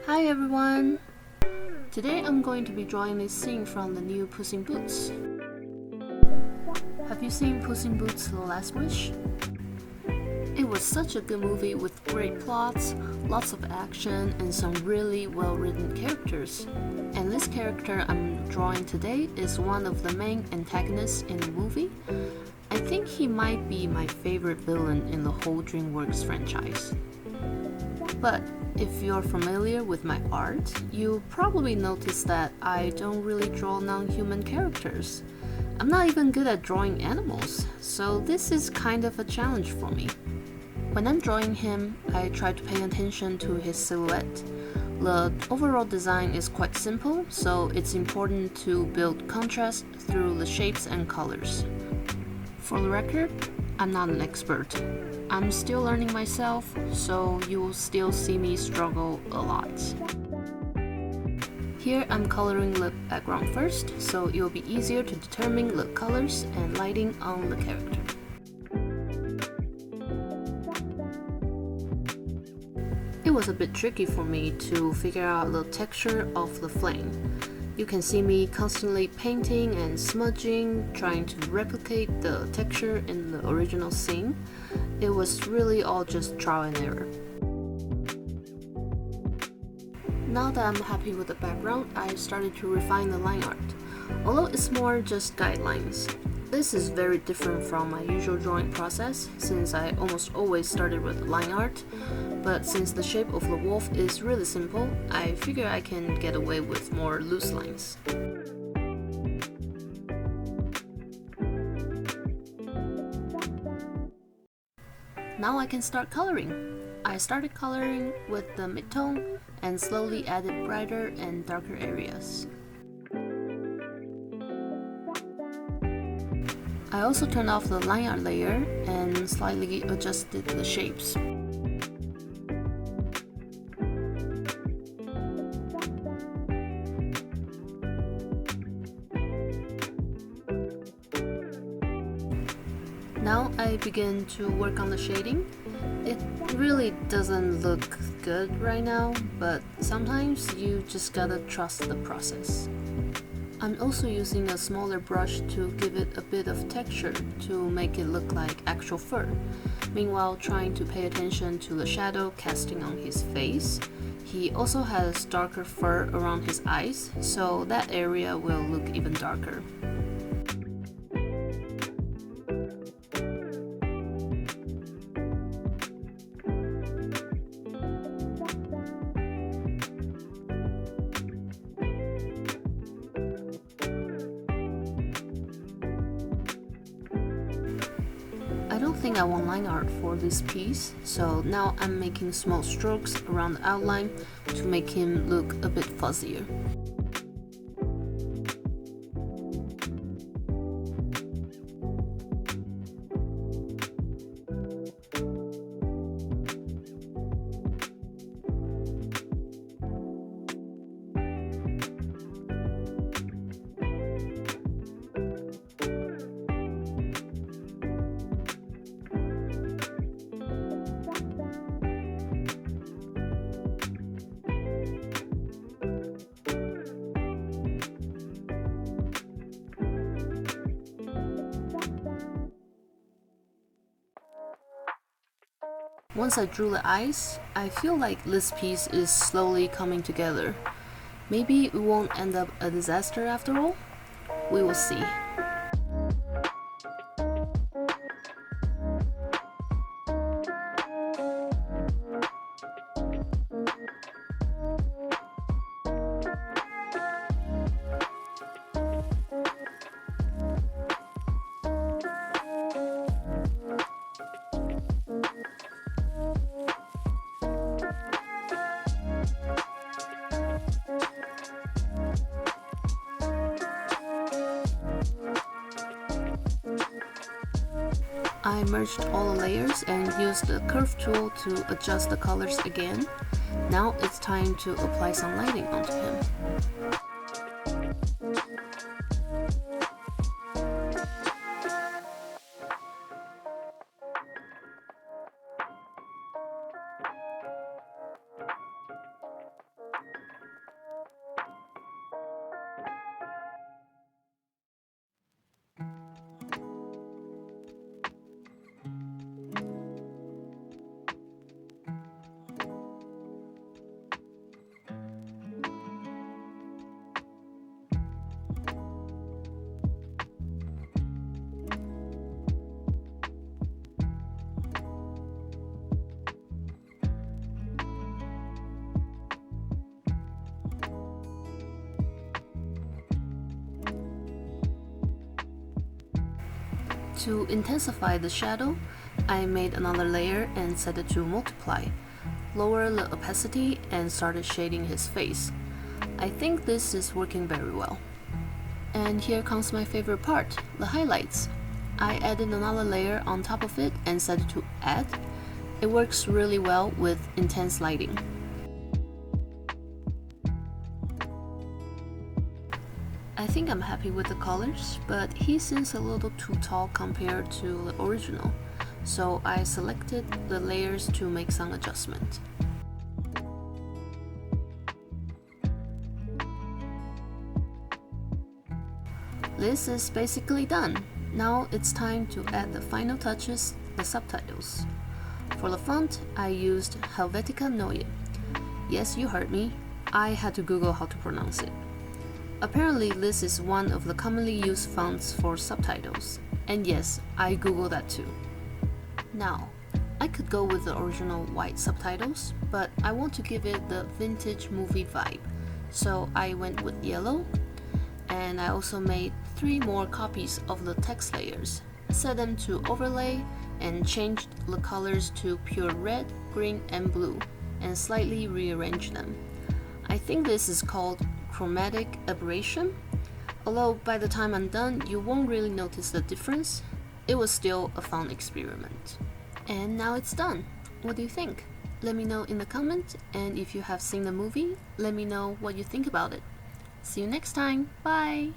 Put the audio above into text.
Hi everyone! Today I'm going to be drawing this scene from the new Puss in Boots. Have you seen Puss in Boots: The Last Wish? It was such a good movie with great plots, lots of action, and some really well-written characters. And this character I'm drawing today is one of the main antagonists in the movie. I think he might be my favorite villain in the whole DreamWorks franchise. But if you're familiar with my art, you'll probably notice that I don't really draw non-human characters. I'm not even good at drawing animals, so this is kind of a challenge for me. When I'm drawing him, I try to pay attention to his silhouette. The overall design is quite simple, so it's important to build contrast through the shapes and colors. For the record, I'm not an expert. I'm still learning myself, so you'll still see me struggle a lot. Here I'm coloring the background first, so it will be easier to determine the colors and lighting on the character. It was a bit tricky for me to figure out the texture of the flame. You can see me constantly painting and smudging, trying to replicate the texture in the original scene. It was really all just trial and error. Now that I'm happy with the background, I started to refine the line art, although it's more just guidelines. This is very different from my usual drawing process, since I almost always started with line art, but since the shape of the wolf is really simple, I figure I can get away with more loose lines. Now I can start coloring. I started coloring with the mid-tone and slowly added brighter and darker areas. I also turned off the line art layer and slightly adjusted the shapes. Now I begin to work on the shading. It really doesn't look good right now, but sometimes you just gotta trust the process. I'm also using a smaller brush to give it a bit of texture to make it look like actual fur, meanwhile trying to pay attention to the shadow casting on his face. He also has darker fur around his eyes, so that area will look even darker. I don't think I want line art for this piece, so now I'm making small strokes around the outline to make him look a bit fuzzier. Once I drew the eyes, I feel like this piece is slowly coming together. Maybe it won't end up a disaster after all? We will see. I merged all the layers and used the curve tool to adjust the colors again. Now it's time to apply some lighting onto him. To intensify the shadow, I made another layer and set it to multiply, lower the opacity and started shading his face. I think this is working very well. And here comes my favorite part, the highlights. I added another layer on top of it and set it to add. It works really well with intense lighting. I think I'm happy with the colors, but he seems a little too tall compared to the original, so I selected the layers to make some adjustment. This is basically done. Now it's time to add the final touches, the subtitles. For the font, I used Helvetica Neue. Yes, you heard me. I had to Google how to pronounce it. Apparently, this is one of the commonly used fonts for subtitles. And yes, I Googled that too. Now, I could go with the original white subtitles, but I want to give it the vintage movie vibe. So I went with yellow, and I also made 3 more copies of the text layers, set them to overlay, and changed the colors to pure red, green, and blue, and slightly rearranged them. I think this is called chromatic aberration. Although by the time I'm done, you won't really notice the difference. It was still a fun experiment. And now it's done. What do you think? Let me know in the comments, and if you have seen the movie, let me know what you think about it. See you next time. Bye!